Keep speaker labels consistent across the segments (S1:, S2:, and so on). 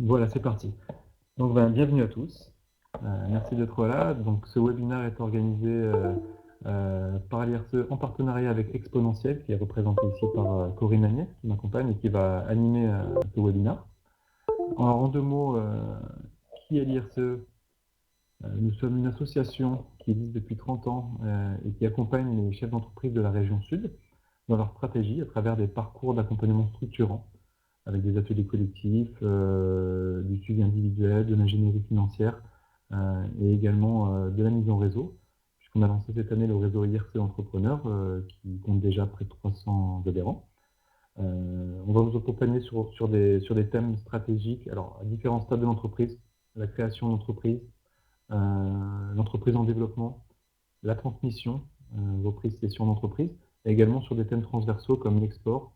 S1: Voilà, c'est parti. Donc, bienvenue à tous. Merci d'être là. Donc, ce webinaire est organisé par l'IRCE en partenariat avec Exponentiel, qui est représenté ici par Corinne Agnès, qui m'accompagne et qui va animer ce webinaire. Alors, en deux mots, qui est l'IRCE? Nous sommes une association qui existe depuis 30 ans et qui accompagne les chefs d'entreprise de la région Sud dans leur stratégie à travers des parcours d'accompagnement structurants, avec des ateliers collectifs, du suivi individuel, de l'ingénierie financière et également de la mise en réseau, puisqu'on a lancé cette année le réseau IRC Entrepreneurs qui compte déjà près de 300 adhérents. On va vous accompagner sur des thèmes stratégiques, alors à différents stades de l'entreprise, la création d'entreprise, l'entreprise en développement, la transmission, reprise cession d'entreprise, et également sur des thèmes transversaux comme l'export,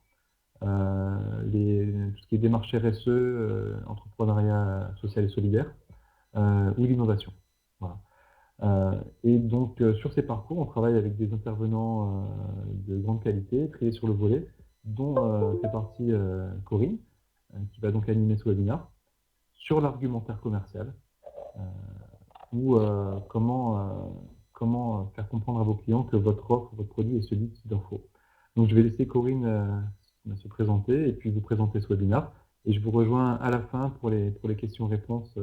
S1: tout ce qui est démarche RSE, entrepreneuriat social et solidaire, ou l'innovation. Voilà. Et donc, sur ces parcours, on travaille avec des intervenants de grande qualité, triés sur le volet, dont fait partie Corinne, qui va donc animer ce webinaire, sur l'argumentaire commercial, ou comment faire comprendre à vos clients que votre offre, votre produit est celui qu'il leur faut. Donc, je vais laisser Corinne se présenter et puis vous présenter ce webinaire. Et je vous rejoins à la fin pour les questions-réponses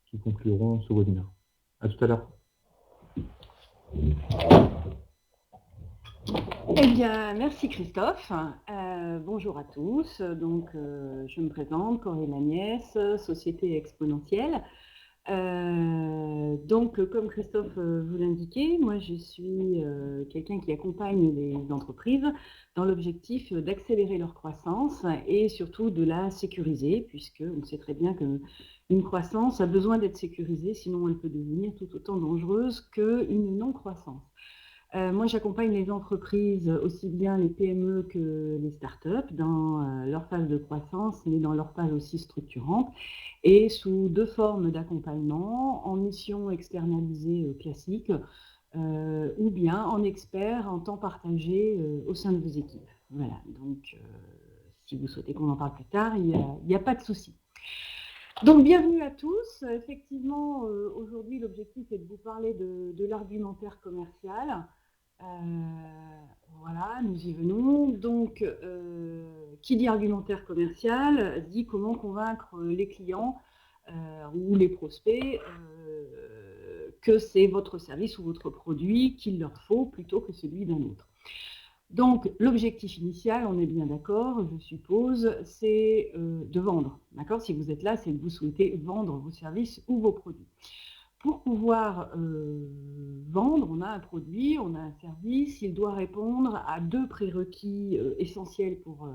S1: qui concluront ce webinaire. À tout à l'heure.
S2: Eh bien, merci Christophe. Bonjour à tous. Donc, je me présente, Corinne Agnès, Société Exponentielle. Donc, comme Christophe vous l'indiquait, moi je suis quelqu'un qui accompagne les entreprises dans l'objectif d'accélérer leur croissance et surtout de la sécuriser, puisque on sait très bien qu'une croissance a besoin d'être sécurisée, sinon elle peut devenir tout autant dangereuse qu'une non-croissance. Moi, j'accompagne les entreprises, aussi bien les PME que les startups, dans leur phase de croissance, mais dans leur phase aussi structurante, et sous deux formes d'accompagnement, en mission externalisée classique, ou bien en expert, en temps partagé au sein de vos équipes. Voilà, donc si vous souhaitez qu'on en parle plus tard, il n'y a pas de souci. Donc, bienvenue à tous. Effectivement, aujourd'hui, l'objectif est de vous parler de l'argumentaire commercial. Voilà, nous y venons. Donc, qui dit argumentaire commercial dit comment convaincre les clients ou les prospects que c'est votre service ou votre produit qu'il leur faut plutôt que celui d'un autre. Donc, l'objectif initial, on est bien d'accord, je suppose, c'est de vendre. D'accord ? Si vous êtes là, c'est que vous souhaitez vendre vos services ou vos produits. Pour pouvoir vendre, on a un produit, on a un service, il doit répondre à deux prérequis essentiels pour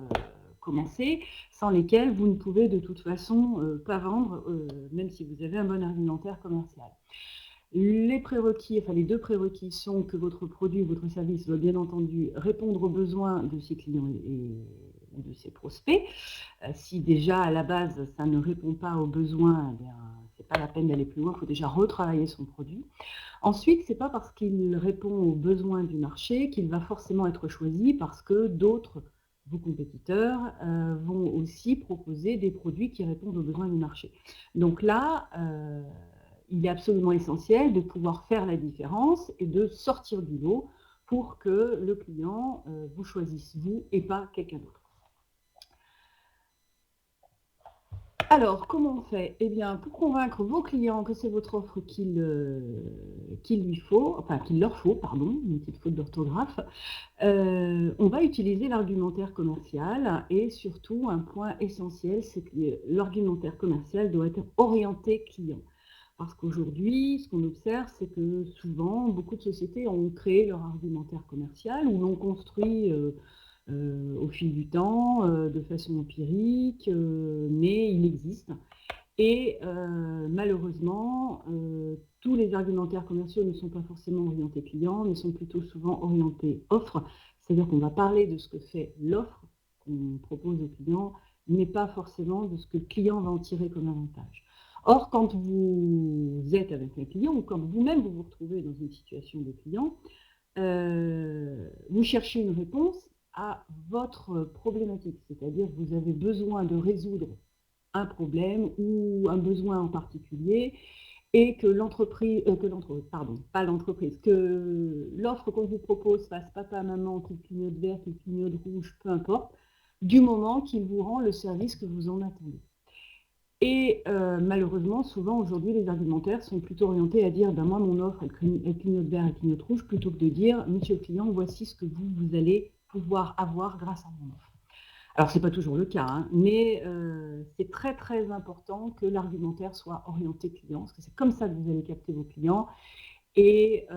S2: commencer, sans lesquels vous ne pouvez de toute façon pas vendre, même si vous avez un bon argumentaire commercial. Les prérequis, enfin les deux prérequis sont que votre produit ou votre service doit bien entendu répondre aux besoins de ses clients et de ses prospects. Si déjà à la base ça ne répond pas aux besoins, eh bien, c'est pas la peine d'aller plus loin, il faut déjà retravailler son produit. Ensuite, c'est pas parce qu'il répond aux besoins du marché qu'il va forcément être choisi, parce que d'autres, vos compétiteurs, vont aussi proposer des produits qui répondent aux besoins du marché. Donc là, il est absolument essentiel de pouvoir faire la différence et de sortir du lot pour que le client vous choisisse vous et pas quelqu'un d'autre. Alors, comment on fait ? Eh bien, pour convaincre vos clients que c'est votre offre qu'il leur faut, pardon, une petite faute d'orthographe, on va utiliser l'argumentaire commercial et surtout un point essentiel, c'est que l'argumentaire commercial doit être orienté client. Parce qu'aujourd'hui, ce qu'on observe, c'est que souvent, beaucoup de sociétés ont créé leur argumentaire commercial ou l'ont construit au fil du temps, de façon empirique, mais il existe. Et malheureusement, tous les argumentaires commerciaux ne sont pas forcément orientés client, mais sont plutôt souvent orientés offre. C'est-à-dire qu'on va parler de ce que fait l'offre qu'on propose au client, mais pas forcément de ce que le client va en tirer comme avantage. Or, quand vous êtes avec un client, ou quand vous-même vous vous retrouvez dans une situation de client, vous cherchez une réponse à votre problématique, c'est-à-dire que vous avez besoin de résoudre un problème ou un besoin en particulier, et que l'entreprise, pas l'entreprise, que l'offre qu'on vous propose fasse papa, maman, qu'il clignote vert, qu'il clignote rouge, peu importe, du moment qu'il vous rend le service que vous en attendez. Et malheureusement, souvent aujourd'hui, les argumentaires sont plutôt orientés à dire ben moi, mon offre, elle clignote vert, elle clignote rouge, plutôt que de dire monsieur le client, voici ce que vous allez pouvoir avoir grâce à mon offre. Alors, ce n'est pas toujours le cas, hein, mais c'est très très important que l'argumentaire soit orienté client, parce que c'est comme ça que vous allez capter vos clients. Et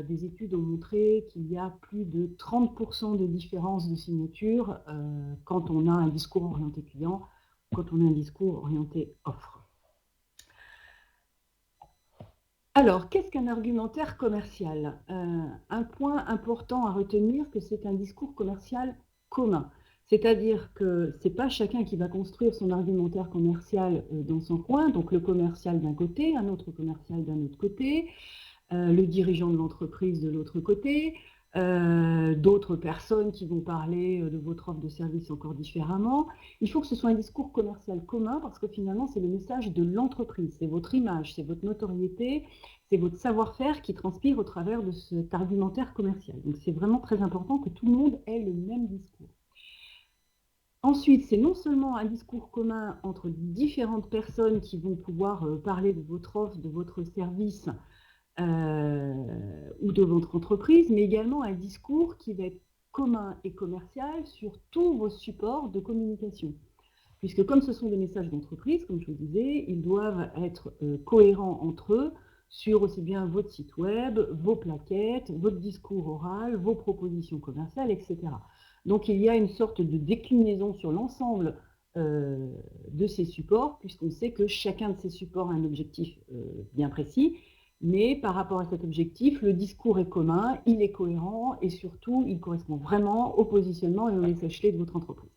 S2: des études ont montré qu'il y a plus de 30% de différence de signature quand on a un discours orienté client, quand on a un discours orienté offre. Alors, qu'est-ce qu'un argumentaire commercial? Un point important à retenir, que c'est un discours commercial commun. C'est-à-dire que ce n'est pas chacun qui va construire son argumentaire commercial dans son coin, donc le commercial d'un côté, un autre commercial d'un autre côté, le dirigeant de l'entreprise de l'autre côté, d'autres personnes qui vont parler de votre offre de service encore différemment. Il faut que ce soit un discours commercial commun parce que finalement, c'est le message de l'entreprise, c'est votre image, c'est votre notoriété, c'est votre savoir-faire qui transpire au travers de cet argumentaire commercial. Donc, c'est vraiment très important que tout le monde ait le même discours. Ensuite, c'est non seulement un discours commun entre différentes personnes qui vont pouvoir parler de votre offre, de votre service ou de votre entreprise, mais également un discours qui va être commun et commercial sur tous vos supports de communication. Puisque comme ce sont des messages d'entreprise, comme je vous disais, ils doivent être cohérents entre eux sur aussi bien votre site web, vos plaquettes, votre discours oral, vos propositions commerciales, etc. Donc il y a une sorte de déclinaison sur l'ensemble de ces supports, puisqu'on sait que chacun de ces supports a un objectif bien précis, mais par rapport à cet objectif, le discours est commun, il est cohérent et surtout, il correspond vraiment au positionnement et au message clé de votre entreprise.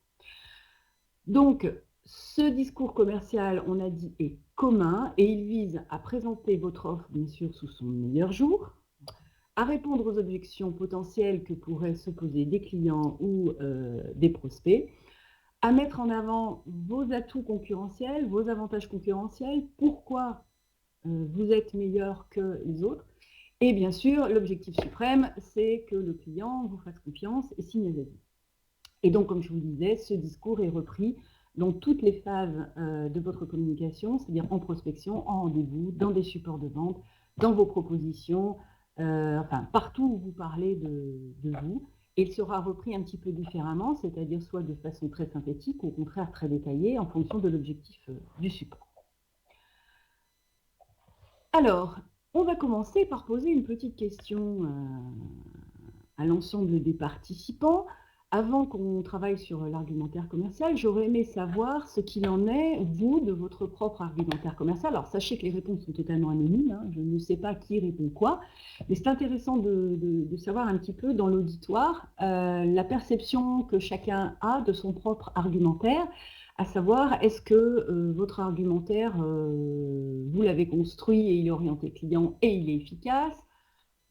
S2: Donc, ce discours commercial, on a dit, est commun et il vise à présenter votre offre, bien sûr, sous son meilleur jour, à répondre aux objections potentielles que pourraient se poser des clients ou des prospects, à mettre en avant vos atouts concurrentiels, vos avantages concurrentiels, pourquoi vous êtes meilleur que les autres. Et bien sûr, l'objectif suprême, c'est que le client vous fasse confiance et signe les avis. Et donc, comme je vous le disais, ce discours est repris dans toutes les phases de votre communication, c'est-à-dire en prospection, en rendez-vous, dans des supports de vente, dans vos propositions, enfin, partout où vous parlez de vous. Et il sera repris un petit peu différemment, c'est-à-dire soit de façon très synthétique ou au contraire très détaillée en fonction de l'objectif du support. Alors, on va commencer par poser une petite question à l'ensemble des participants. Avant qu'on travaille sur l'argumentaire commercial, j'aurais aimé savoir ce qu'il en est, vous, de votre propre argumentaire commercial. Alors, sachez que les réponses sont totalement anonymes, hein, je ne sais pas qui répond quoi, mais c'est intéressant de savoir un petit peu dans l'auditoire la perception que chacun a de son propre argumentaire, à savoir, est-ce que votre argumentaire, vous l'avez construit et il est orienté client et il est efficace?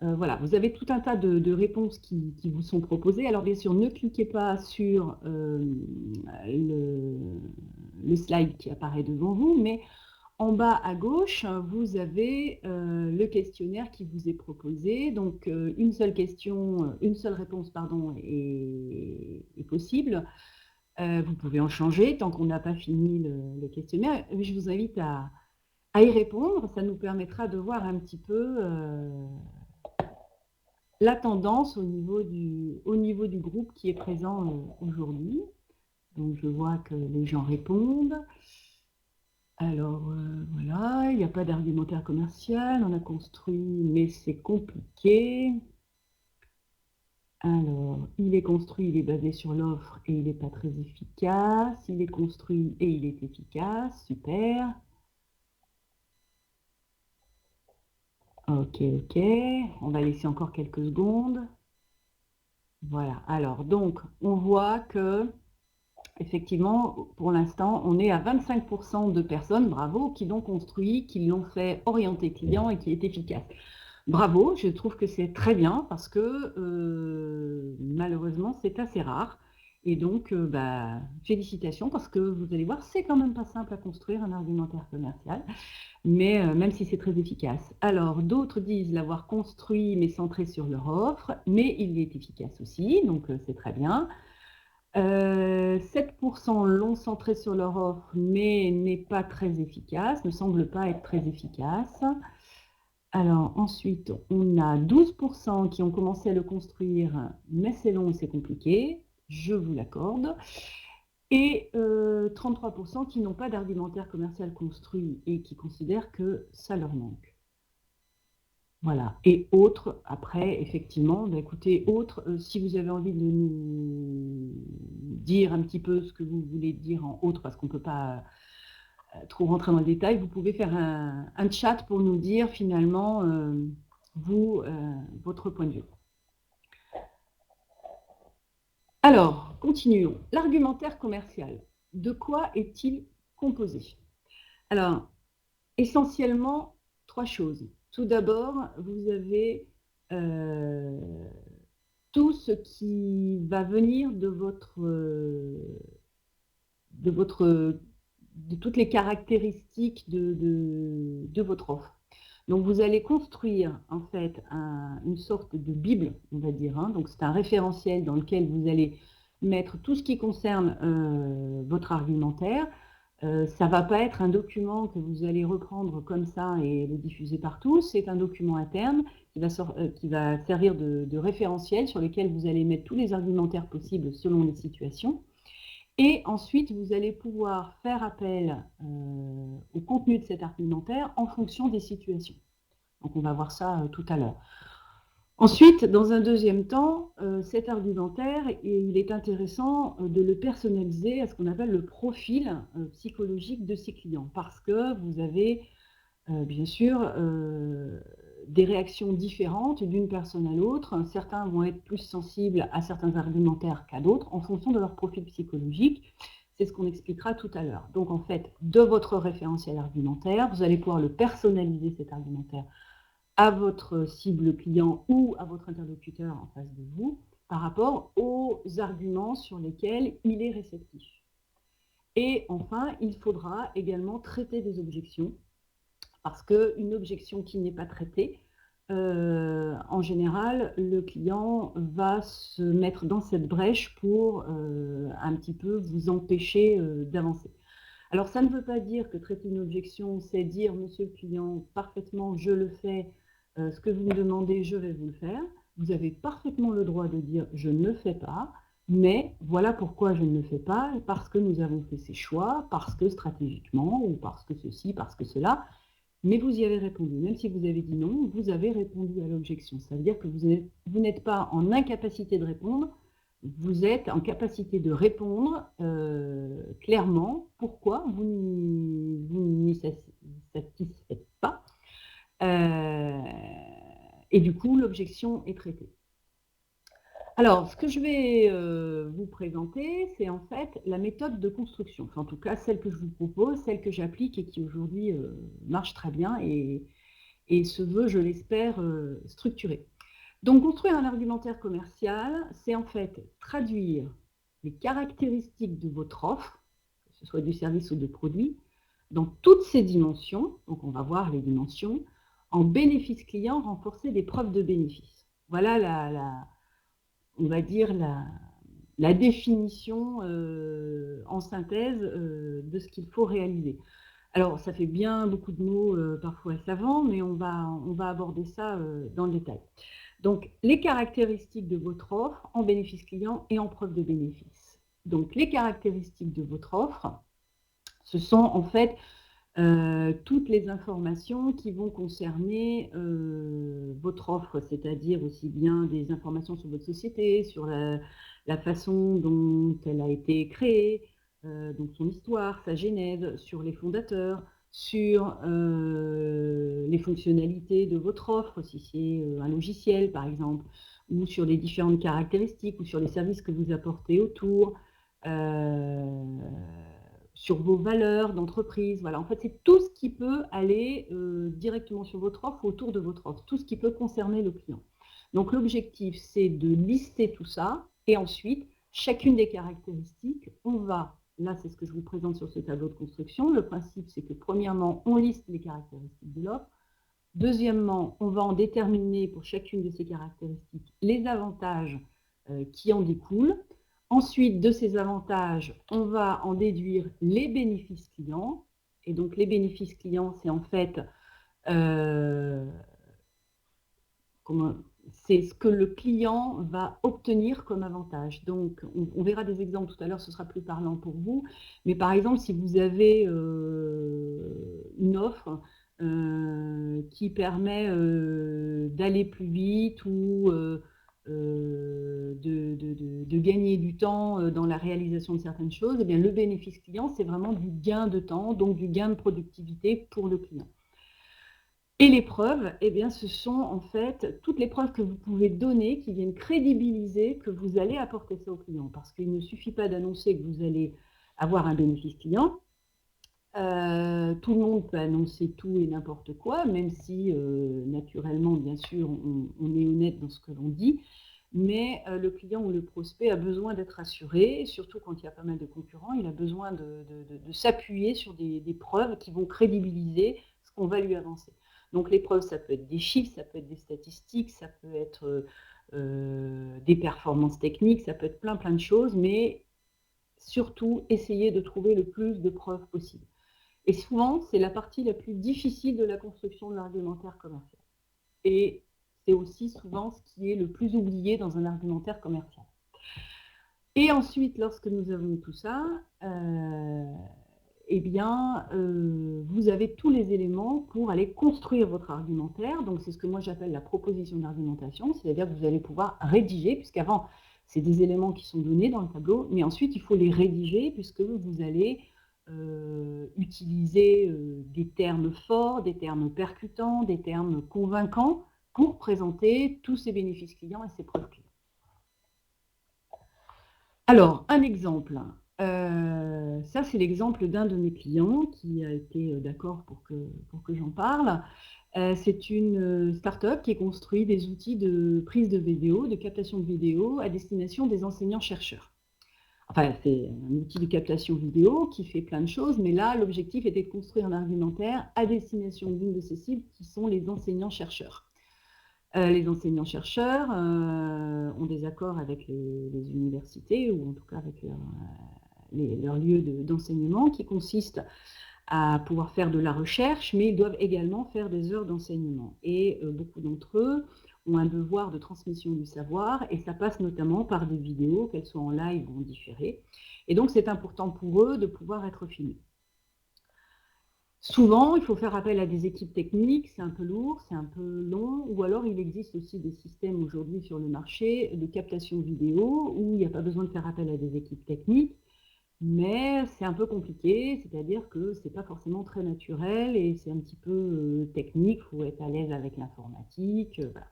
S2: Voilà, vous avez tout un tas de réponses qui vous sont proposées. Alors bien sûr, ne cliquez pas sur le slide qui apparaît devant vous, mais en bas à gauche, vous avez le questionnaire qui vous est proposé. Donc une seule réponse pardon, est possible. Vous pouvez en changer tant qu'on n'a pas fini le questionnaire. Je vous invite à y répondre. Ça nous permettra de voir un petit peu la tendance au niveau du groupe qui est présent aujourd'hui. Donc je vois que les gens répondent. Alors voilà, il n'y a pas d'argumentaire commercial, on a construit, mais c'est compliqué. Alors, il est construit, il est basé sur l'offre et il n'est pas très efficace. Il est construit et il est efficace, super. Ok, on va laisser encore quelques secondes. Voilà, alors donc on voit que effectivement, pour l'instant, on est à 25% de personnes, bravo, qui l'ont construit, qui l'ont fait orienter client et qui est efficace. Bravo, je trouve que c'est très bien parce que malheureusement, c'est assez rare. Et donc, félicitations, parce que vous allez voir, c'est quand même pas simple à construire un argumentaire commercial, mais même si c'est très efficace. Alors, d'autres disent l'avoir construit, mais centré sur leur offre, mais il est efficace aussi, donc c'est très bien. 7% l'ont centré sur leur offre, mais n'est pas très efficace, ne semble pas être très efficace. Alors ensuite, on a 12% qui ont commencé à le construire, mais c'est long et c'est compliqué, je vous l'accorde. Et 33% qui n'ont pas d'argumentaire commercial construit et qui considèrent que ça leur manque. Voilà. Et autres, après, effectivement, écoutez, autres, si vous avez envie de nous dire un petit peu ce que vous voulez dire en autre, parce qu'on ne peut pas trop rentrer dans le détail, vous pouvez faire un chat pour nous dire finalement, votre point de vue. Alors, continuons. L'argumentaire commercial, de quoi est-il composé? Alors, essentiellement, 3 choses. Tout d'abord, vous avez tout ce qui va venir de toutes les caractéristiques de votre offre. Donc, vous allez construire en fait une sorte de Bible, on va dire. Donc, c'est un référentiel dans lequel vous allez mettre tout ce qui concerne votre argumentaire. Ça ne va pas être un document que vous allez reprendre comme ça et le diffuser partout. C'est un document interne qui va servir de référentiel sur lequel vous allez mettre tous les argumentaires possibles selon les situations. Et ensuite, vous allez pouvoir faire appel au contenu de cet argumentaire en fonction des situations. Donc, on va voir ça tout à l'heure. Ensuite, dans un deuxième temps, cet argumentaire, il est intéressant de le personnaliser à ce qu'on appelle le profil psychologique de ses clients, parce que vous avez bien sûr des réactions différentes d'une personne à l'autre. Certains vont être plus sensibles à certains argumentaires qu'à d'autres en fonction de leur profil psychologique. C'est ce qu'on expliquera tout à l'heure. Donc en fait, de votre référentiel argumentaire, vous allez pouvoir le personnaliser, cet argumentaire, à votre cible client ou à votre interlocuteur en face de vous par rapport aux arguments sur lesquels il est réceptif. Et enfin, il faudra également traiter des objections, parce qu'une objection qui n'est pas traitée, en général, le client va se mettre dans cette brèche pour un petit peu vous empêcher d'avancer. Alors, ça ne veut pas dire que traiter une objection, c'est dire, monsieur le client, parfaitement, je le fais, ce que vous me demandez, je vais vous le faire. Vous avez parfaitement le droit de dire, je ne le fais pas, mais voilà pourquoi je ne le fais pas, parce que nous avons fait ces choix, parce que stratégiquement, ou parce que ceci, parce que cela, mais vous y avez répondu. Même si vous avez dit non, vous avez répondu à l'objection. Ça veut dire que vous n'êtes pas en incapacité de répondre, vous êtes en capacité de répondre clairement pourquoi vous n'y satisfaites pas. Et du coup, l'objection est traitée. Alors, ce que je vais vous présenter, c'est en fait la méthode de construction. Enfin, en tout cas, celle que je vous propose, celle que j'applique et qui aujourd'hui marche très bien et se veut, je l'espère, structurée. Donc, construire un argumentaire commercial, c'est en fait traduire les caractéristiques de votre offre, que ce soit du service ou de produit, dans toutes ses dimensions, donc on va voir les dimensions, en bénéfice client, renforcer des preuves de bénéfice. Voilà on va dire la définition en synthèse de ce qu'il faut réaliser. Alors, ça fait bien beaucoup de mots parfois savants, mais on va aborder ça dans le détail. Donc, les caractéristiques de votre offre en bénéfice client et en preuve de bénéfice. Donc, les caractéristiques de votre offre, ce sont en fait toutes les informations qui vont concerner votre offre, c'est-à-dire aussi bien des informations sur votre société, sur la façon dont elle a été créée, donc son histoire, sa genèse, sur les fondateurs, sur les fonctionnalités de votre offre, si c'est un logiciel par exemple, ou sur les différentes caractéristiques, ou sur les services que vous apportez autour, sur vos valeurs d'entreprise. Voilà, en fait, c'est tout ce qui peut aller directement sur votre offre, autour de votre offre, tout ce qui peut concerner le client. Donc, l'objectif, c'est de lister tout ça et ensuite, chacune des caractéristiques, on va, là c'est ce que je vous présente sur ce tableau de construction, le principe c'est que premièrement, on liste les caractéristiques de l'offre. Deuxièmement, on va en déterminer pour chacune de ces caractéristiques les avantages qui en découlent. Ensuite, de ces avantages, on va en déduire les bénéfices clients. Et donc, les bénéfices clients, c'est en fait c'est ce que le client va obtenir comme avantage. Donc, on verra des exemples tout à l'heure, ce sera plus parlant pour vous. Mais par exemple, si vous avez une offre qui permet d'aller plus vite ou de gagner du temps dans la réalisation de certaines choses, eh bien, le bénéfice client, c'est vraiment du gain de temps, donc du gain de productivité pour le client. Et les preuves, eh bien, ce sont en fait toutes les preuves que vous pouvez donner qui viennent crédibiliser que vous allez apporter ça au client. Parce qu'il ne suffit pas d'annoncer que vous allez avoir un bénéfice client. Tout le monde peut annoncer tout et n'importe quoi, même si naturellement, bien sûr, on est honnête dans ce que l'on dit. Mais le client ou le prospect a besoin d'être assuré, surtout quand il y a pas mal de concurrents, il a besoin de s'appuyer sur des preuves qui vont crédibiliser ce qu'on va lui avancer. Donc les preuves, ça peut être des chiffres, ça peut être des statistiques, ça peut être des performances techniques, ça peut être plein de choses, mais surtout essayer de trouver le plus de preuves possible. Et souvent, c'est la partie la plus difficile de la construction de l'argumentaire commercial. Et c'est aussi souvent ce qui est le plus oublié dans un argumentaire commercial. Et ensuite, lorsque nous avons tout ça, eh bien, vous avez tous les éléments pour aller construire votre argumentaire. Donc, c'est ce que moi j'appelle la proposition d'argumentation, c'est-à-dire que vous allez pouvoir rédiger, puisqu'avant, c'est des éléments qui sont donnés dans le tableau, mais ensuite, il faut les rédiger, puisque vous allez utiliser des termes forts, des termes percutants, des termes convaincants pour présenter tous ces bénéfices clients et ces preuves clients. Alors, un exemple. Ça, c'est l'exemple d'un de mes clients qui a été d'accord pour que j'en parle. C'est une start-up qui construit des outils de prise de vidéo, de captation de vidéo à destination des enseignants-chercheurs. Enfin, c'est un outil de captation vidéo qui fait plein de choses, mais là, l'objectif était de construire un argumentaire à destination d'une de ses cibles qui sont les enseignants-chercheurs. Les enseignants-chercheurs ont des accords avec les universités, ou en tout cas avec leurs lieux d'enseignement, qui consistent à pouvoir faire de la recherche, mais ils doivent également faire des heures d'enseignement. Et beaucoup d'entre eux ont un devoir de transmission du savoir, et ça passe notamment par des vidéos, qu'elles soient en live ou en différé. Et donc, c'est important pour eux de pouvoir être filmés. Souvent, il faut faire appel à des équipes techniques, c'est un peu lourd, c'est un peu long, ou alors il existe aussi des systèmes aujourd'hui sur le marché de captation vidéo où il n'y a pas besoin de faire appel à des équipes techniques, mais c'est un peu compliqué, c'est-à-dire que c'est pas forcément très naturel et c'est un petit peu technique, il faut être à l'aise avec l'informatique, voilà.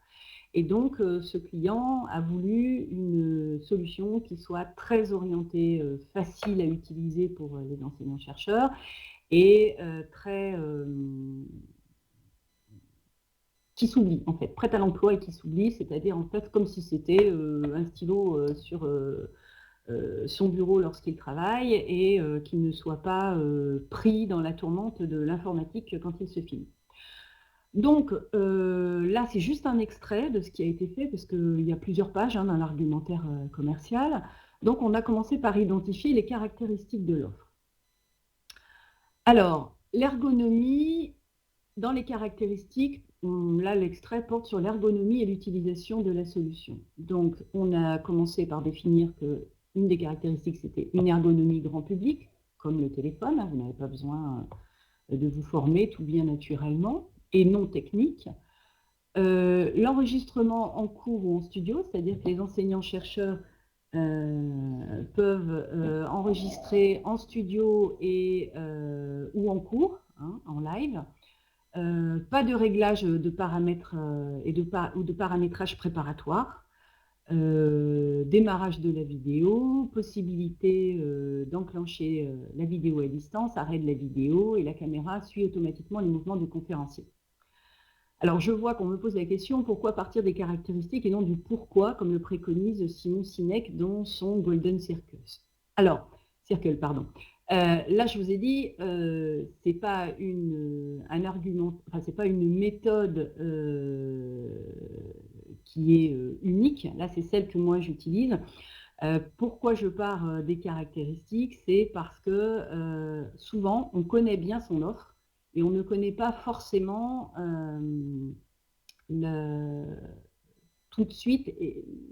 S2: Et donc, ce client a voulu une solution qui soit très orientée, facile à utiliser pour les enseignants-chercheurs, et qui s'oublie en fait, prête à l'emploi et qui s'oublie, c'est-à-dire en fait comme si c'était un stylo sur son bureau lorsqu'il travaille et qu'il ne soit pas pris dans la tourmente de l'informatique quand il se filme. Donc là, c'est juste un extrait de ce qui a été fait, parce qu'il y a plusieurs pages dans l'argumentaire commercial. Donc on a commencé par identifier les caractéristiques de l'offre. Alors, l'ergonomie, dans les caractéristiques, là l'extrait porte sur l'ergonomie et l'utilisation de la solution. Donc, on a commencé par définir qu'une des caractéristiques, c'était une ergonomie grand public, comme le téléphone, vous n'avez pas besoin de vous former, tout vient naturellement, et non technique. L'enregistrement en cours ou en studio, c'est-à-dire que les enseignants-chercheurs peuvent enregistrer en studio ou en cours, en live. Pas de réglage de paramètres ou de paramétrage préparatoire. Démarrage de la vidéo, possibilité d'enclencher la vidéo à distance, arrêt de la vidéo, et la caméra suit automatiquement les mouvements du conférencier. Alors, je vois qu'on me pose la question, pourquoi partir des caractéristiques et non du pourquoi, comme le préconise Simon Sinek dans son Golden Circle. Alors, là, je vous ai dit, c'est pas un argument, enfin, c'est pas une méthode qui est unique. Là, c'est celle que moi j'utilise. Pourquoi je pars des caractéristiques? C'est parce que souvent, on connaît bien son offre et on ne connaît pas forcément tout de suite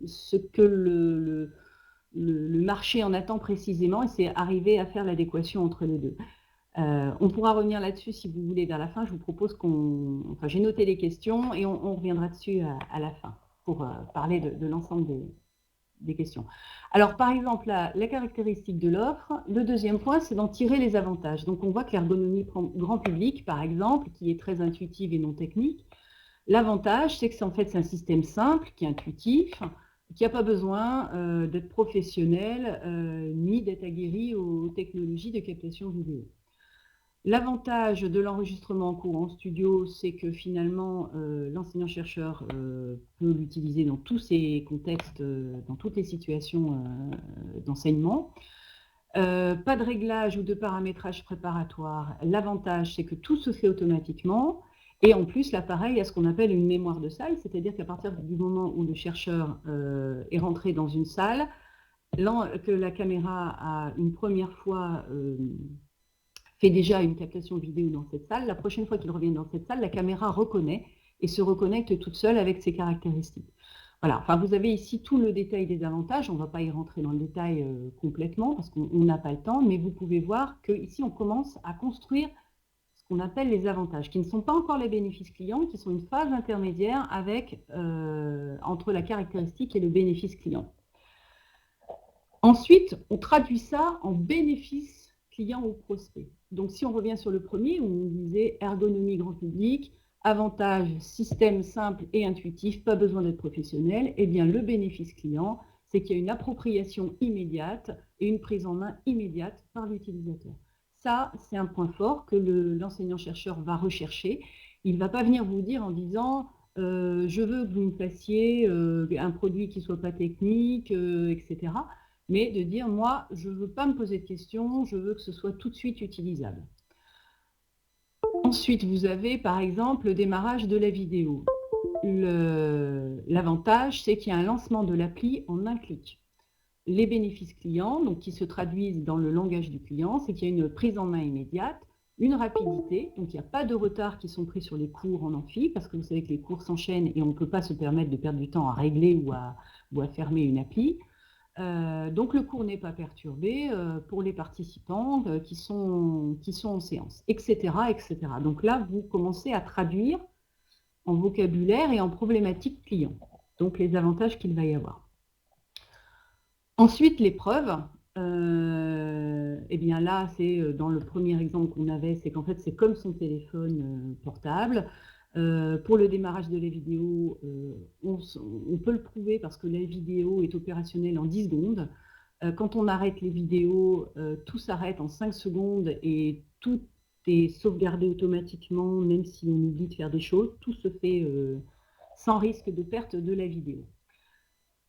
S2: ce que le marché en attend précisément, et c'est arriver à faire l'adéquation entre les deux. On pourra revenir là-dessus si vous voulez vers la fin. Je vous propose enfin, j'ai noté les questions et on reviendra dessus à la fin pour parler de l'ensemble des questions. Alors, par exemple, la caractéristique de l'offre, le deuxième point, c'est d'en tirer les avantages. Donc, on voit que l'ergonomie grand public, par exemple, qui est très intuitive et non technique, l'avantage, c'est que en fait, c'est un système simple, qui est intuitif, qui n'a pas besoin d'être professionnel ni d'être aguerri aux technologies de captation vidéo. L'avantage de l'enregistrement en cours en studio, c'est que finalement, l'enseignant-chercheur peut l'utiliser dans tous ses contextes, dans toutes les situations d'enseignement. Pas de réglage ou de paramétrage préparatoire. L'avantage, c'est que tout se fait automatiquement. Et en plus, l'appareil a ce qu'on appelle une mémoire de salle, c'est-à-dire qu'à partir du moment où le chercheur est rentré dans une salle, que la caméra a une première fois fait déjà une captation vidéo dans cette salle, la prochaine fois qu'il revient dans cette salle, la caméra reconnaît et se reconnecte toute seule avec ses caractéristiques. Voilà, enfin, vous avez ici tout le détail des avantages, on ne va pas y rentrer dans le détail complètement parce qu'on n'a pas le temps, mais vous pouvez voir qu'ici on commence à construire ce qu'on appelle les avantages, qui ne sont pas encore les bénéfices clients, qui sont une phase intermédiaire entre la caractéristique et le bénéfice client. Ensuite, on traduit ça en bénéfice client ou prospect. Donc, si on revient sur le premier, où on disait ergonomie grand public, avantage, système simple et intuitif, pas besoin d'être professionnel, eh bien, le bénéfice client, c'est qu'il y a une appropriation immédiate et une prise en main immédiate par l'utilisateur. Ça, c'est un point fort que l'enseignant-chercheur va rechercher. Il ne va pas venir vous dire en disant je veux que vous me fassiez un produit qui ne soit pas technique, etc. Mais de dire, moi, je ne veux pas me poser de questions, je veux que ce soit tout de suite utilisable. Ensuite, vous avez, par exemple, le démarrage de la vidéo. L'avantage, c'est qu'il y a un lancement de l'appli en un clic. Les bénéfices clients, donc qui se traduisent dans le langage du client, c'est qu'il y a une prise en main immédiate, une rapidité, donc il n'y a pas de retard qui sont pris sur les cours en amphi, parce que vous savez que les cours s'enchaînent et on ne peut pas se permettre de perdre du temps à régler ou à fermer une appli. Donc le cours n'est pas perturbé pour les participants qui sont en séance, etc., etc. Donc là, vous commencez à traduire en vocabulaire et en problématique client, donc les avantages qu'il va y avoir. Ensuite, l'épreuve, eh bien là, c'est dans le premier exemple qu'on avait, c'est qu'en fait, c'est comme son téléphone portable. Pour le démarrage de la vidéo, on peut le prouver parce que la vidéo est opérationnelle en 10 secondes. Quand on arrête les vidéos, tout s'arrête en 5 secondes et tout est sauvegardé automatiquement, même si on oublie de faire des choses. Tout se fait sans risque de perte de la vidéo.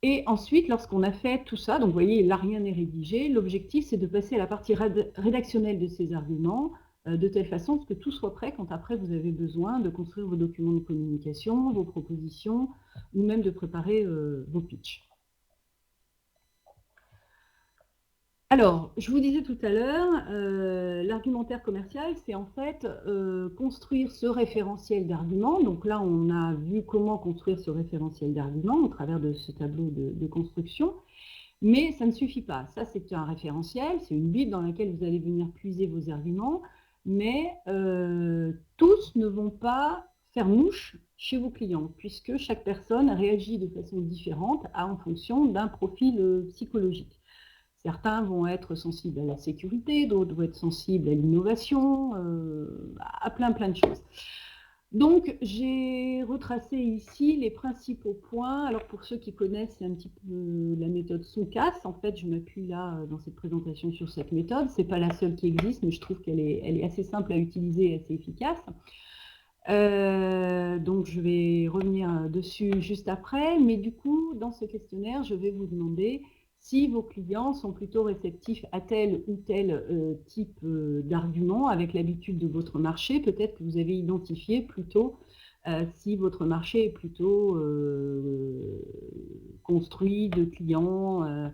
S2: Et ensuite, lorsqu'on a fait tout ça, donc vous voyez, là, rien n'est rédigé. L'objectif, c'est de passer à la partie rédactionnelle de ces arguments, de telle façon que tout soit prêt quand après vous avez besoin de construire vos documents de communication, vos propositions, ou même de préparer vos pitchs. Alors, je vous disais tout à l'heure, l'argumentaire commercial, c'est en fait construire ce référentiel d'arguments. Donc là, on a vu comment construire ce référentiel d'arguments au travers de ce tableau de construction. Mais ça ne suffit pas. Ça, c'est un référentiel, c'est une bible dans laquelle vous allez venir puiser vos arguments. Mais tous ne vont pas faire mouche chez vos clients, puisque chaque personne réagit de façon différente en fonction d'un profil psychologique. Certains vont être sensibles à la sécurité, d'autres vont être sensibles à l'innovation, à plein de choses. Donc, j'ai retracé ici les principaux points. Alors, pour ceux qui connaissent, c'est un petit peu la méthode SONCAS. En fait, je m'appuie là, dans cette présentation, sur cette méthode. Ce n'est pas la seule qui existe, mais je trouve qu'elle est assez simple à utiliser et assez efficace. Donc, je vais revenir dessus juste après. Mais du coup, dans ce questionnaire, je vais vous demander si vos clients sont plutôt réceptifs à tel ou tel type d'argument avec l'habitude de votre marché. Peut-être que vous avez identifié plutôt si votre marché est plutôt construit de clients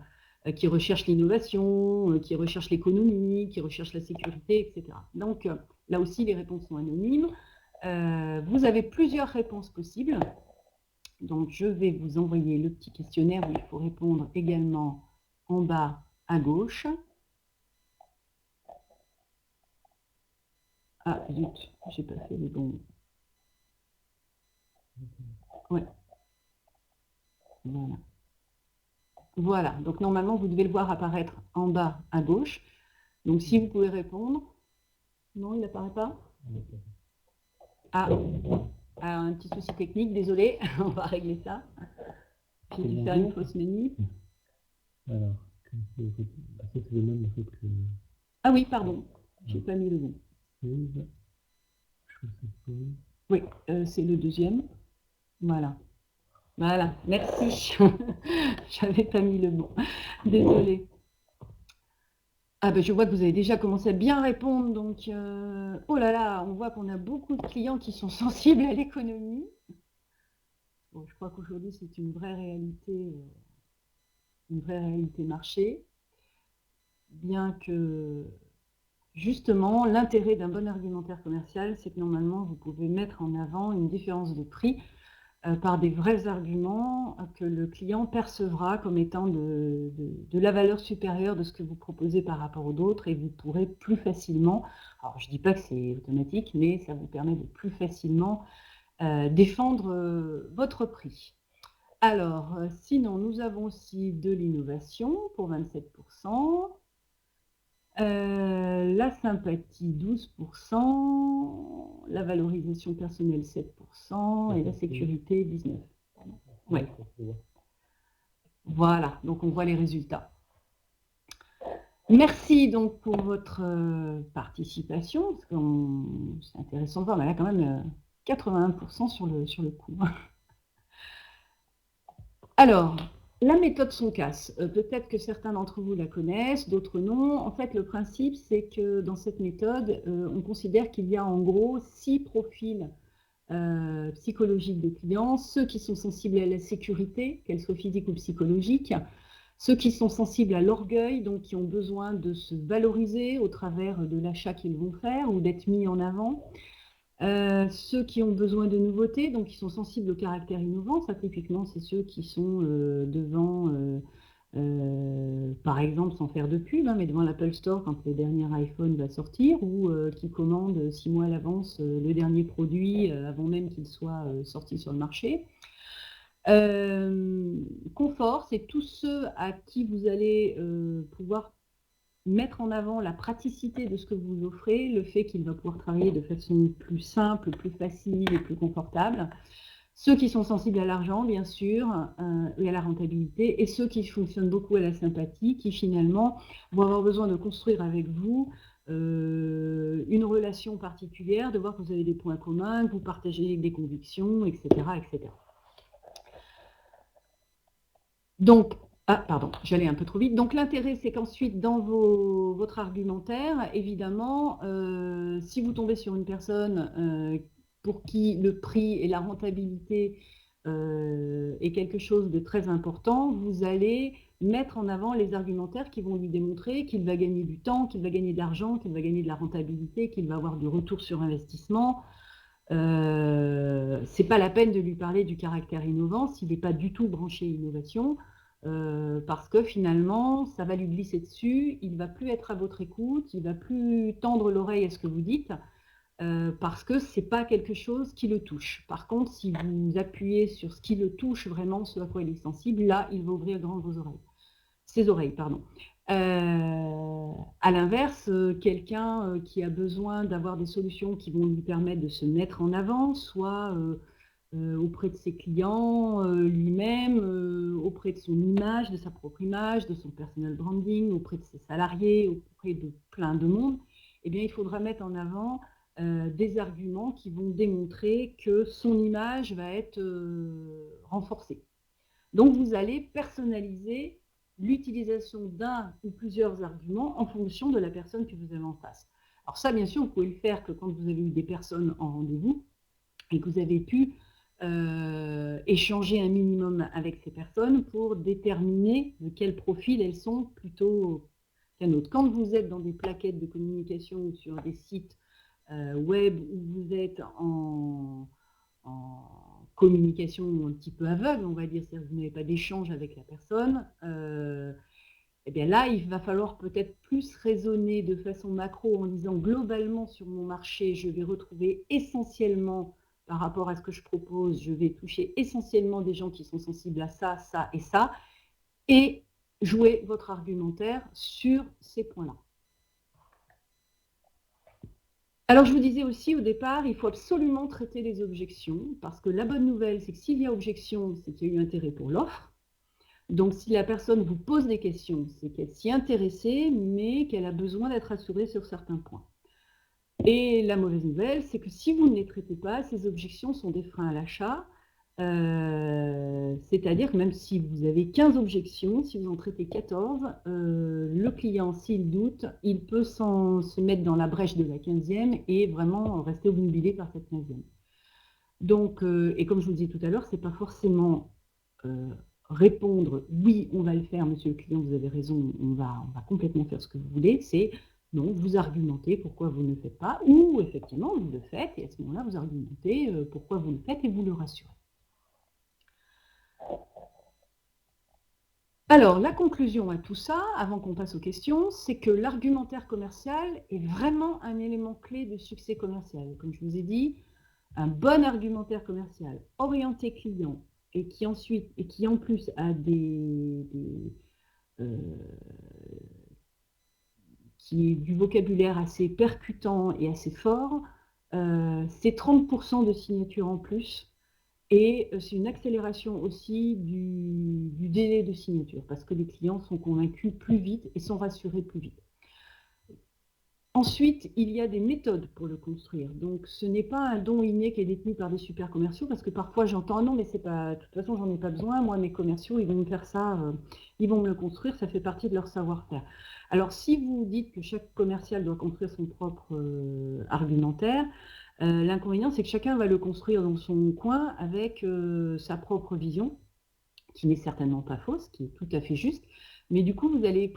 S2: qui recherchent l'innovation, qui recherchent l'économie, qui recherchent la sécurité, etc. Donc, là aussi, les réponses sont anonymes. Vous avez plusieurs réponses possibles. Donc, je vais vous envoyer le petit questionnaire où il faut répondre également en bas à gauche. Ah, zut, j'ai pas fait le bon. Ouais. Voilà. Voilà. Donc, normalement, vous devez le voir apparaître en bas à gauche. Donc, si vous pouvez répondre. Non, il n'apparaît pas. Ah, un petit souci technique, désolé. On va régler ça. J'ai dû faire une fausse manip.
S1: Alors, ça c'est le même en fait que
S2: Ah oui, pardon. J'ai pas mis le bon.
S1: save. Je trouve ça cool.
S2: Oui, c'est le deuxième. Voilà. Voilà, merci. J'avais pas mis le bon. Désolée. Ah ben je vois que vous avez déjà commencé à bien répondre, donc oh là là, on voit qu'on a beaucoup de clients qui sont sensibles à l'économie. Bon, je crois qu'aujourd'hui c'est une vraie réalité marché, bien que justement l'intérêt d'un bon argumentaire commercial, c'est que normalement vous pouvez mettre en avant une différence de prix par des vrais arguments que le client percevra comme étant de la valeur supérieure de ce que vous proposez par rapport aux autres, et vous pourrez plus facilement, alors je ne dis pas que c'est automatique, mais ça vous permet de plus facilement défendre votre prix. Alors, sinon, nous avons aussi de l'innovation pour 27%, la sympathie 12%, la valorisation personnelle 7% et la sécurité 19%. Ouais. Voilà, donc on voit les résultats. Merci donc pour votre participation, parce que c'est intéressant de voir, mais là quand même 81% sur le coup. Alors, la méthode Sonkas, peut-être que certains d'entre vous la connaissent, d'autres non. En fait, le principe, c'est que dans cette méthode, on considère qu'il y a en gros 6 profils psychologiques de clients, ceux qui sont sensibles à la sécurité, qu'elle soit physique ou psychologique, ceux qui sont sensibles à l'orgueil, donc qui ont besoin de se valoriser au travers de l'achat qu'ils vont faire ou d'être mis en avant, ceux qui ont besoin de nouveautés, donc qui sont sensibles au caractère innovant, ça typiquement c'est ceux qui sont devant, par exemple, sans faire de pub, hein, mais devant l'Apple Store quand le dernier iPhone va sortir, ou qui commandent 6 mois à l'avance le dernier produit avant même qu'il soit sorti sur le marché. Confort, c'est tous ceux à qui vous allez pouvoir mettre en avant la praticité de ce que vous offrez, le fait qu'il va pouvoir travailler de façon plus simple, plus facile et plus confortable. Ceux qui sont sensibles à l'argent, bien sûr, et à la rentabilité, et ceux qui fonctionnent beaucoup à la sympathie, qui finalement vont avoir besoin de construire avec vous une relation particulière, de voir que vous avez des points communs, que vous partagez des convictions, etc., etc. Donc, pardon, j'allais un peu trop vite. Donc, l'intérêt, c'est qu'ensuite, dans votre argumentaire, évidemment, si vous tombez sur une personne pour qui le prix et la rentabilité est quelque chose de très important, vous allez mettre en avant les argumentaires qui vont lui démontrer qu'il va gagner du temps, qu'il va gagner de l'argent, qu'il va gagner de la rentabilité, qu'il va avoir du retour sur investissement. C'est pas la peine de lui parler du caractère innovant s'il n'est pas du tout branché innovation, parce que finalement, ça va lui glisser dessus, il ne va plus être à votre écoute, il ne va plus tendre l'oreille à ce que vous dites, parce que ce n'est pas quelque chose qui le touche. Par contre, si vous appuyez sur ce qui le touche vraiment, ce à quoi il est sensible, là, il va ouvrir grand ses oreilles. À l'inverse, quelqu'un qui a besoin d'avoir des solutions qui vont lui permettre de se mettre en avant, soit auprès de ses clients, lui-même, auprès de son image, de sa propre image, de son personal branding, auprès de ses salariés, auprès de plein de monde, eh bien, il faudra mettre en avant des arguments qui vont démontrer que son image va être renforcée. Donc, vous allez personnaliser l'utilisation d'un ou plusieurs arguments en fonction de la personne que vous avez en face. Alors ça, bien sûr, vous pouvez le faire que quand vous avez eu des personnes en rendez-vous et que vous avez pu échanger un minimum avec ces personnes pour déterminer de quel profil elles sont plutôt qu'un autre. Quand vous êtes dans des plaquettes de communication ou sur des sites web où vous êtes en communication un petit peu aveugle, on va dire, c'est-à-dire que vous n'avez pas d'échange avec la personne, eh bien là, il va falloir peut-être plus raisonner de façon macro en disant globalement sur mon marché, je vais retrouver essentiellement, par rapport à ce que je propose, je vais toucher essentiellement des gens qui sont sensibles à ça, ça et ça, et jouer votre argumentaire sur ces points-là. Alors, je vous disais aussi au départ, il faut absolument traiter les objections, parce que la bonne nouvelle, c'est que s'il y a objection, c'est qu'il y a eu intérêt pour l'offre. Donc, si la personne vous pose des questions, c'est qu'elle s'y est intéressée, mais qu'elle a besoin d'être rassurée sur certains points. Et la mauvaise nouvelle, c'est que si vous ne les traitez pas, ces objections sont des freins à l'achat. C'est-à-dire que même si vous avez 15 objections, si vous en traitez 14, le client, s'il doute, il peut se mettre dans la brèche de la 15e et vraiment rester obnubilé par cette 15e. Donc, et comme je vous le disais tout à l'heure, ce n'est pas forcément répondre « oui, on va le faire, monsieur le client, vous avez raison, on va complètement faire ce que vous voulez », c'est non, vous argumentez pourquoi vous ne le faites pas, ou effectivement, vous le faites, et à ce moment-là, vous argumentez pourquoi vous le faites et vous le rassurez. Alors, la conclusion à tout ça, avant qu'on passe aux questions, c'est que l'argumentaire commercial est vraiment un élément clé de succès commercial. Comme je vous ai dit, un bon argumentaire commercial orienté client et qui en plus a qui est du vocabulaire assez percutant et assez fort, c'est 30% de signatures en plus. Et c'est une accélération aussi du délai de signature, parce que les clients sont convaincus plus vite et sont rassurés plus vite. Ensuite, il y a des méthodes pour le construire. Donc, ce n'est pas un don inné qui est détenu par des super commerciaux, parce que parfois j'entends « Ah non, mais c'est pas, de toute façon, j'en ai pas besoin, moi, mes commerciaux, ils vont me faire ça, ils vont me le construire, ça fait partie de leur savoir-faire. » Alors, si vous dites que chaque commercial doit construire son propre argumentaire, l'inconvénient, c'est que chacun va le construire dans son coin avec sa propre vision, qui n'est certainement pas fausse, qui est tout à fait juste, mais du coup, vous allez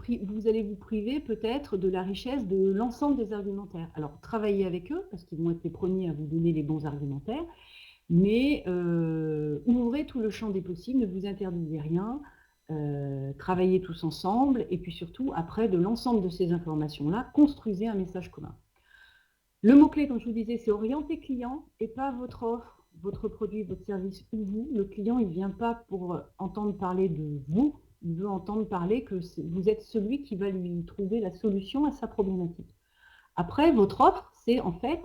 S2: vous priver peut-être de la richesse de l'ensemble des argumentaires. Alors, travaillez avec eux, parce qu'ils vont être les premiers à vous donner les bons argumentaires, mais ouvrez tout le champ des possibles, ne vous interdisez rien, travaillez tous ensemble, et puis surtout, après, de l'ensemble de ces informations-là, construisez un message commun. Le mot-clé, comme je vous disais, c'est orienter client et pas votre offre, votre produit, votre service ou vous. Le client, il ne vient pas pour entendre parler de vous, il veut entendre parler que vous êtes celui qui va lui trouver la solution à sa problématique. Après, votre offre, c'est en fait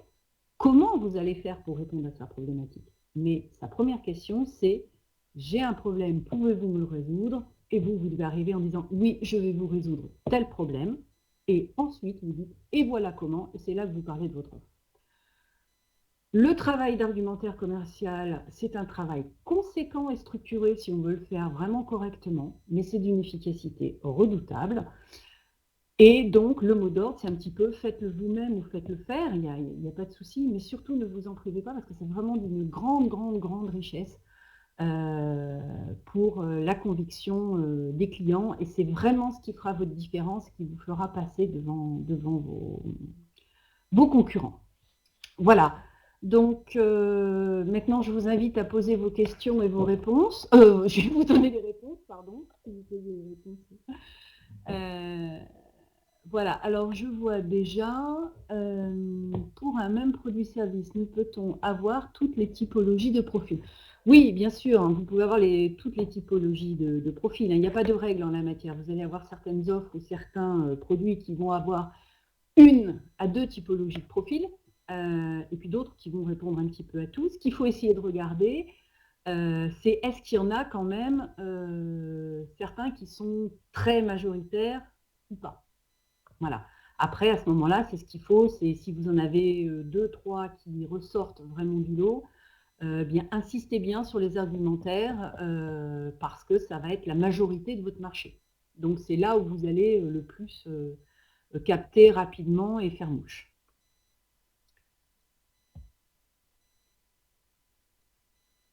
S2: comment vous allez faire pour répondre à sa problématique. Mais sa première question, c'est « J'ai un problème, pouvez-vous me le résoudre ?» Et vous devez arriver en disant « Oui, je vais vous résoudre tel problème. » Et ensuite, vous dites « Et voilà comment ?» Et c'est là que vous parlez de votre offre. Le travail d'argumentaire commercial, c'est un travail conséquent et structuré si on veut le faire vraiment correctement, mais c'est d'une efficacité redoutable. Et donc, le mot d'ordre, c'est un petit peu « faites-le vous-même ou faites-le faire », il n'y a pas de souci, mais surtout ne vous en privez pas parce que c'est vraiment d'une grande richesse pour la conviction des clients, et c'est vraiment ce qui fera votre différence, qui vous fera passer devant vos concurrents. Voilà, donc maintenant je vous invite à poser vos questions et vos réponses. Je vais vous donner des réponses, pardon, si vous posez des réponses. Voilà, alors je vois déjà, pour un même produit-service, nous peut-on avoir toutes les typologies de profils? Oui, bien sûr, vous pouvez avoir toutes les typologies de profils. Il n'y a pas de règle en la matière. Vous allez avoir certaines offres ou certains produits qui vont avoir 1 à 2 typologies de profils, et puis d'autres qui vont répondre un petit peu à tout. Ce qu'il faut essayer de regarder, c'est est-ce qu'il y en a quand même certains qui sont très majoritaires ou pas. Voilà. Après, à ce moment-là, c'est ce qu'il faut, c'est si vous en avez 2, 3 qui ressortent vraiment du lot, bien, insistez bien sur les argumentaires parce que ça va être la majorité de votre marché. Donc, c'est là où vous allez le plus capter rapidement et faire mouche.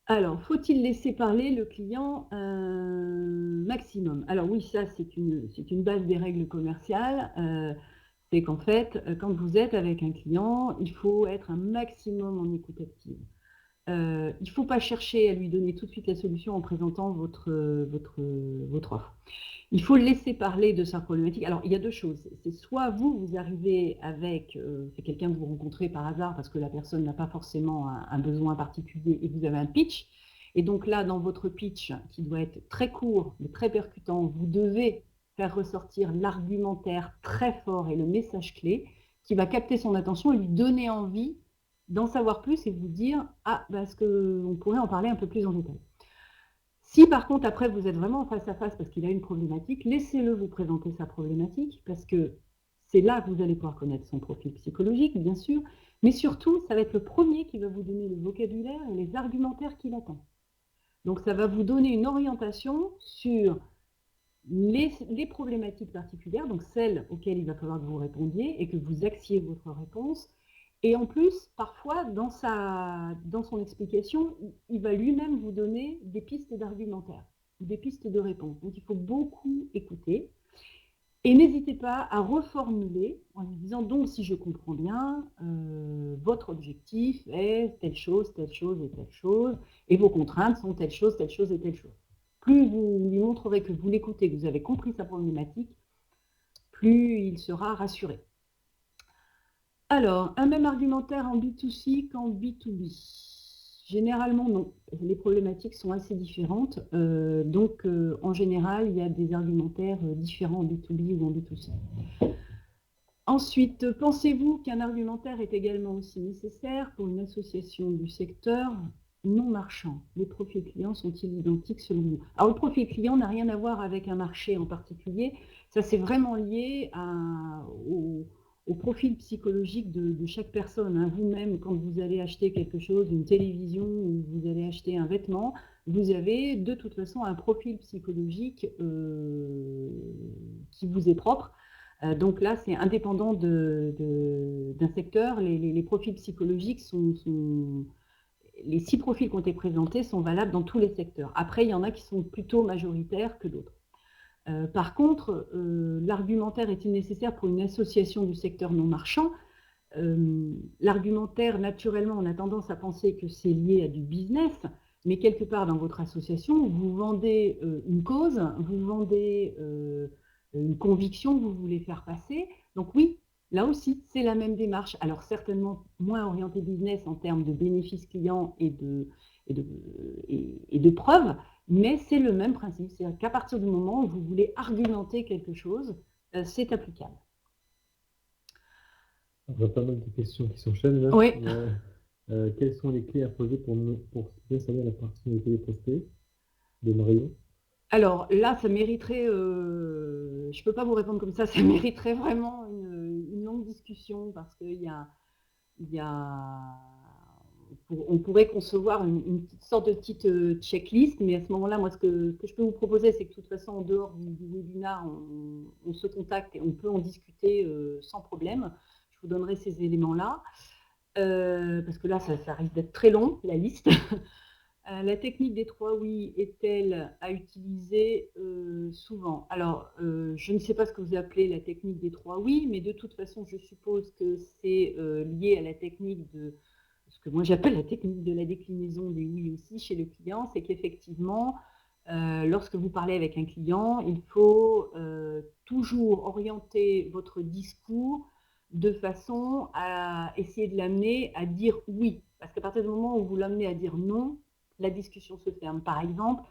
S2: Alors, faut-il laisser parler le client maximum? Alors oui, ça, c'est une base des règles commerciales. C'est qu'en fait, quand vous êtes avec un client, il faut être un maximum en écoute active. Il ne faut pas chercher à lui donner tout de suite la solution en présentant votre offre. Il faut le laisser parler de sa problématique. Alors, il y a deux choses. C'est soit vous arrivez avec, c'est quelqu'un que vous rencontrez par hasard parce que la personne n'a pas forcément un besoin particulier et vous avez un pitch. Et donc là, dans votre pitch, qui doit être très court, mais très percutant, vous devez faire ressortir l'argumentaire très fort et le message clé qui va capter son attention et lui donner envie d'en savoir plus et vous dire « Ah, parce qu'on pourrait en parler un peu plus en détail ». Si par contre, après, vous êtes vraiment en face à face parce qu'il a une problématique, laissez-le vous présenter sa problématique parce que c'est là que vous allez pouvoir connaître son profil psychologique, bien sûr, mais surtout, ça va être le premier qui va vous donner le vocabulaire et les argumentaires qu'il attend. Donc, ça va vous donner une orientation sur les problématiques particulières, donc celles auxquelles il va falloir que vous répondiez et que vous axiez votre réponse. Et en plus, parfois, dans son explication, il va lui-même vous donner des pistes d'argumentaire, des pistes de réponse. Donc, il faut beaucoup écouter. Et n'hésitez pas à reformuler en lui disant, donc, si je comprends bien, votre objectif est telle chose et telle chose, et vos contraintes sont telle chose et telle chose. Plus vous lui montrerez que vous l'écoutez, que vous avez compris sa problématique, plus il sera rassuré. Alors, un même argumentaire en B2C qu'en B2B? Généralement, non. Les problématiques sont assez différentes. Donc, en général, il y a des argumentaires différents en B2B ou en B2C. Ensuite, pensez-vous qu'un argumentaire est également aussi nécessaire pour une association du secteur non marchand? Les profils clients sont-ils identiques selon vous? Alors, le profil client n'a rien à voir avec un marché en particulier. Ça, c'est vraiment lié au profil psychologique de chaque personne. Vous-même, quand vous allez acheter quelque chose, une télévision ou vous allez acheter un vêtement, vous avez de toute façon un profil psychologique qui vous est propre. Donc là, c'est indépendant d'un secteur. Les profils psychologiques les 6 profils qui ont été présentés sont valables dans tous les secteurs. Après, il y en a qui sont plutôt majoritaires que d'autres. Par contre, l'argumentaire est-il nécessaire pour une association du secteur non marchand? L'argumentaire, naturellement, on a tendance à penser que c'est lié à du business, mais quelque part dans votre association, vous vendez une cause, vous vendez une conviction que vous voulez faire passer. Donc oui, là aussi, c'est la même démarche. Alors certainement moins orientée business en termes de bénéfices clients et de preuves, mais c'est le même principe. C'est-à-dire qu'à partir du moment où vous voulez argumenter quelque chose, c'est applicable.
S1: On a pas mal de questions qui s'enchaînent là.
S2: Oui.
S1: Quelles sont les clés à poser pour bien savoir la personnalité des prospects de Mario?
S2: Alors là, ça mériterait, je ne peux pas vous répondre comme ça mériterait vraiment une longue discussion parce qu'il y a on pourrait concevoir une sorte de petite checklist, mais à ce moment-là, moi, ce que je peux vous proposer, c'est que de toute façon, en dehors du webinaire, on se contacte et on peut en discuter sans problème. Je vous donnerai ces éléments-là, parce que là, ça risque d'être très long, la liste. La technique des 3 oui est-elle à utiliser souvent? Alors, je ne sais pas ce que vous appelez la technique des 3 oui, mais de toute façon, je suppose que c'est lié à la technique de ce que moi j'appelle la technique de la déclinaison des oui aussi chez le client. C'est qu'effectivement, lorsque vous parlez avec un client, il faut toujours orienter votre discours de façon à essayer de l'amener à dire oui. Parce qu'à partir du moment où vous l'amenez à dire non, la discussion se ferme. Par exemple,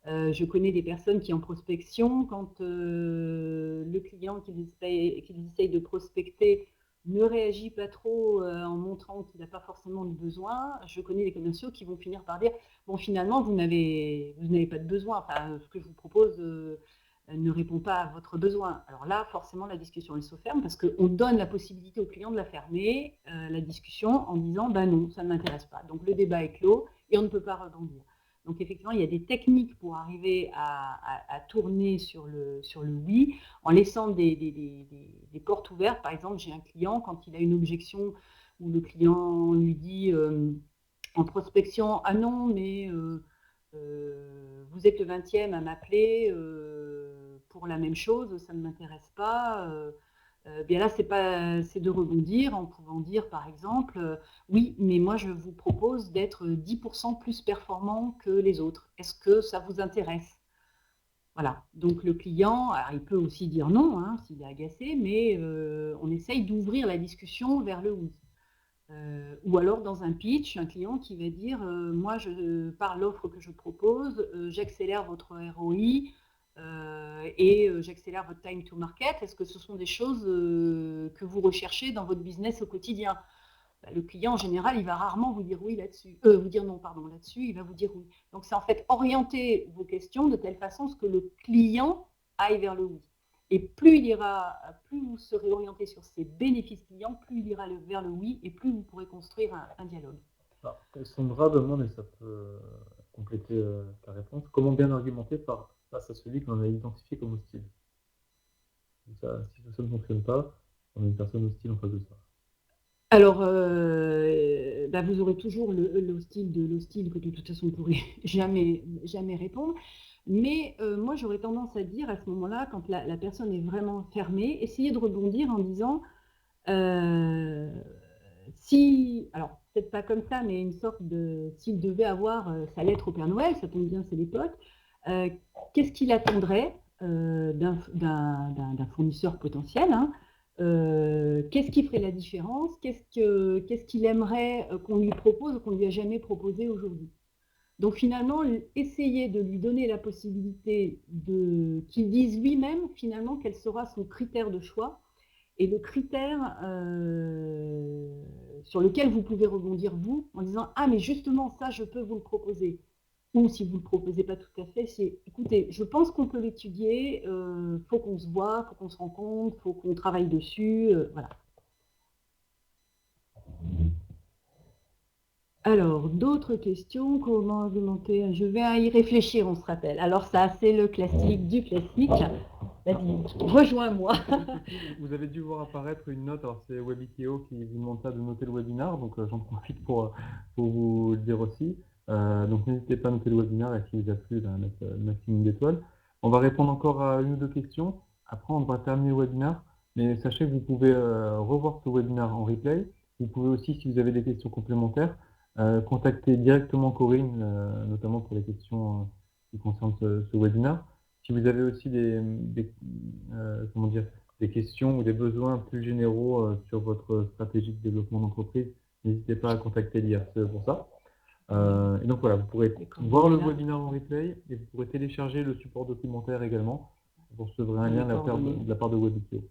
S2: je connais des personnes qui en prospection, quand le client qu'ils essayent de prospecter ne réagit pas trop en montrant qu'il n'a pas forcément de besoin, je connais des commerciaux qui vont finir par dire « Bon, finalement, vous n'avez pas de besoin. Enfin, ce que je vous propose, ne répond pas à votre besoin. Alors là, forcément, la discussion, elle se ferme parce qu'on donne la possibilité au client de la fermer, la discussion, en disant « non, ça ne m'intéresse pas ». Donc le débat est clos et on ne peut pas rebondir. Donc effectivement, il y a des techniques pour arriver à tourner sur le oui, en laissant des portes ouvertes. Par exemple, j'ai un client, quand il a une objection où le client lui dit en prospection « ah non, mais vous êtes le 20e à m'appeler pour la même chose, ça ne m'intéresse pas ». Bien là, c'est de rebondir en pouvant dire, par exemple, oui, mais moi, je vous propose d'être 10% plus performant que les autres. Est-ce que ça vous intéresse? Voilà. Donc, le client, alors, il peut aussi dire non, hein, s'il est agacé, mais on essaye d'ouvrir la discussion vers le oui. Ou alors, dans un pitch, un client qui va dire moi, par l'offre que je propose, j'accélère votre ROI, et j'accélère votre time to market. Est-ce que ce sont des choses que vous recherchez dans votre business au quotidien? Le client, en général, il va rarement vous dire oui là-dessus, vous dire non, pardon, là-dessus, il va vous dire oui. Donc, c'est en fait orienter vos questions de telle façon que le client aille vers le oui. Et plus vous serez orienté sur ses bénéfices clients, plus il ira vers le oui et plus vous pourrez construire un dialogue.
S1: Alors, Sandra demande, et ça peut compléter ta réponse, comment bien argumenter face à celui qu'on a identifié comme hostile? Si ça ne fonctionne pas, on a une personne hostile en face de ça.
S2: Alors, vous aurez toujours l'hostile de l'hostile que de toute façon vous ne pourrez jamais répondre. Mais moi, j'aurais tendance à dire à ce moment-là, quand la personne est vraiment fermée, essayez de rebondir en disant alors peut-être pas comme ça, mais une sorte de, s'il devait avoir sa lettre au Père Noël, ça tombe bien, c'est l'époque, qu'est-ce qu'il attendrait d'un fournisseur potentiel, hein, qu'est-ce qui ferait la différence, qu'est-ce qu'il aimerait qu'on lui propose ou qu'on ne lui a jamais proposé aujourd'hui. Donc finalement, essayer de lui donner la possibilité qu'il dise lui-même finalement quel sera son critère de choix et le critère sur lequel vous pouvez rebondir vous en disant « Ah mais justement ça je peux vous le proposer ». Ou si vous ne le proposez pas tout à fait, c'est « Écoutez, je pense qu'on peut l'étudier, faut qu'on se voit, faut qu'on se rencontre, faut qu'on travaille dessus, voilà ». Alors, d'autres questions, comment argumenter? Je vais y réfléchir, on se rappelle. Alors ça, c'est le classique du classique. Vas-y, rejoins-moi.
S1: Vous avez dû voir apparaître une note, alors c'est Webikio qui vous demande ça de noter le webinaire, donc j'en profite pour vous le dire aussi. Donc n'hésitez pas à noter le webinaire et si vous a plu, mettre le maximum d'étoiles. On va répondre encore à une ou deux questions, après on va terminer le webinaire, mais sachez que vous pouvez revoir ce webinaire en replay. Vous pouvez aussi, si vous avez des questions complémentaires, contacter directement Corinne, notamment pour les questions qui concernent ce webinaire. Si vous avez aussi comment dire, des questions ou des besoins plus généraux sur votre stratégie de développement d'entreprise, n'hésitez pas à contacter l'IRCE pour ça. Et donc voilà, vous pourrez voir le webinaire en replay et vous pourrez télécharger le support documentaire également. Vous recevrez un lien de la part de Webikio.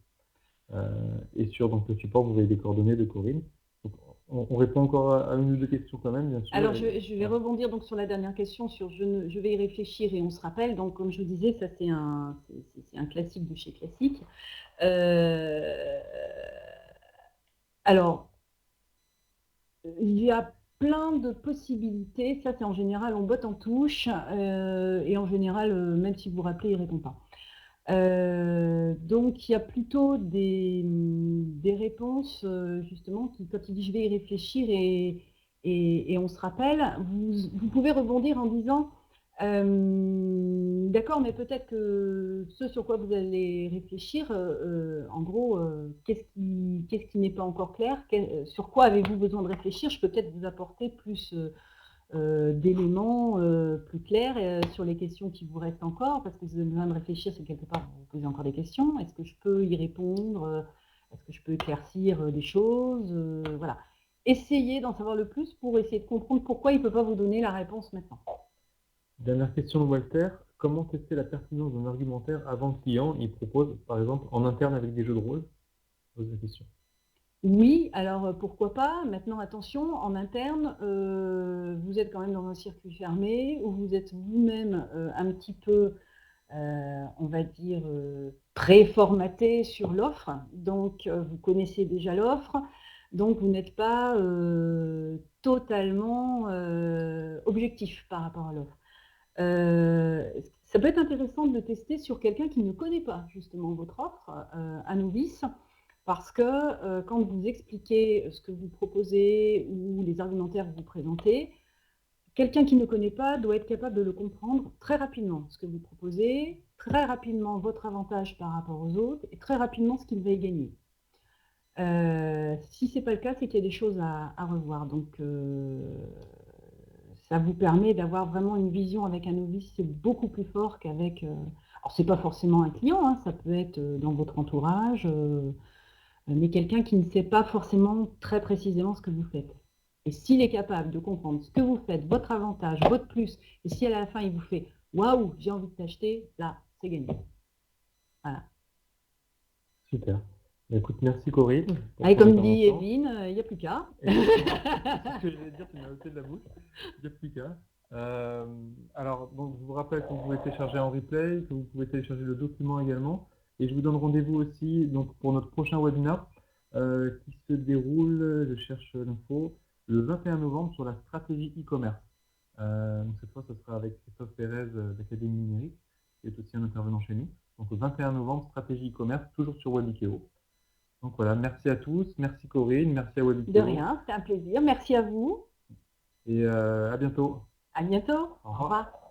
S1: Et sur donc, le support, vous avez des coordonnées de Corinne. Donc, on répond encore à une ou deux questions quand même, bien sûr.
S2: Alors, je vais rebondir donc sur la dernière question, je vais y réfléchir et on se rappelle. Donc, comme je vous disais, ça c'est un classique de chez classique. Alors, il y a plein de possibilités. Ça, c'est en général, on botte en touche. Et en général, même si vous vous rappelez, il ne répond pas. Donc, il y a plutôt des réponses, justement, qui, quand il dit « je vais y réfléchir » et on se rappelle, vous pouvez rebondir en disant d'accord, mais peut-être que ce sur quoi vous allez réfléchir, en gros, qu'est-ce qui n'est pas encore clair, sur quoi avez-vous besoin de réfléchir? Je peux peut-être vous apporter plus d'éléments plus clairs sur les questions qui vous restent encore, parce que vous avez besoin de réfléchir, c'est quelque part vous posez encore des questions. Est-ce que je peux y répondre? Est-ce que je peux éclaircir des choses? Voilà. Essayez d'en savoir le plus pour essayer de comprendre pourquoi il ne peut pas vous donner la réponse maintenant.
S1: Dernière question de Walter. Comment tester la pertinence d'un argumentaire avant le client? Il propose, par exemple, en interne avec des jeux de rôle. Pose la question.
S2: Oui, alors pourquoi pas. Maintenant, attention, en interne, vous êtes quand même dans un circuit fermé où vous êtes vous-même un petit peu on va dire, préformaté sur l'offre. Donc, vous connaissez déjà l'offre, donc vous n'êtes pas totalement objectif par rapport à l'offre. Ça peut être intéressant de le tester sur quelqu'un qui ne connaît pas justement votre offre, un novice, parce que quand vous expliquez ce que vous proposez ou les argumentaires que vous présentez, quelqu'un qui ne connaît pas doit être capable de le comprendre très rapidement, ce que vous proposez, très rapidement votre avantage par rapport aux autres et très rapidement ce qu'il va y gagner. Si ce n'est pas le cas, c'est qu'il y a des choses à revoir. Donc, ça vous permet d'avoir vraiment une vision avec un novice, c'est beaucoup plus fort qu'avec... alors, ce n'est pas forcément un client, hein, ça peut être dans votre entourage, mais quelqu'un qui ne sait pas forcément très précisément ce que vous faites. Et s'il est capable de comprendre ce que vous faites, votre avantage, votre plus, et si à la fin il vous fait « Waouh, j'ai envie de t'acheter », là, c'est gagné. Voilà.
S1: Super. Bah, écoute, merci Corinne. Pour
S2: Et
S1: ton
S2: comme dit
S1: intervention.
S2: Evelyne, il n'y a plus qu'à.
S1: Exactement. C'est ce que je vais dire, tu m'as ôté de la bouche. Il n'y a plus qu'à. Alors, donc, je vous rappelle que vous pouvez télécharger en replay, que vous pouvez télécharger le document également. Et je vous donne rendez-vous aussi donc, pour notre prochain webinaire qui se déroule, je cherche l'info, le 21 novembre sur la stratégie e-commerce. Donc cette fois, ce sera avec Christophe Pérez d'Académie Numérique, qui est aussi un intervenant chez nous. Donc le 21 novembre, stratégie e-commerce, toujours sur Webikeo. Donc voilà, merci à tous, merci Corinne, merci à Webikeo.
S2: De rien, c'était un plaisir. Merci à vous.
S1: Et à bientôt.
S2: À bientôt.
S1: Au revoir.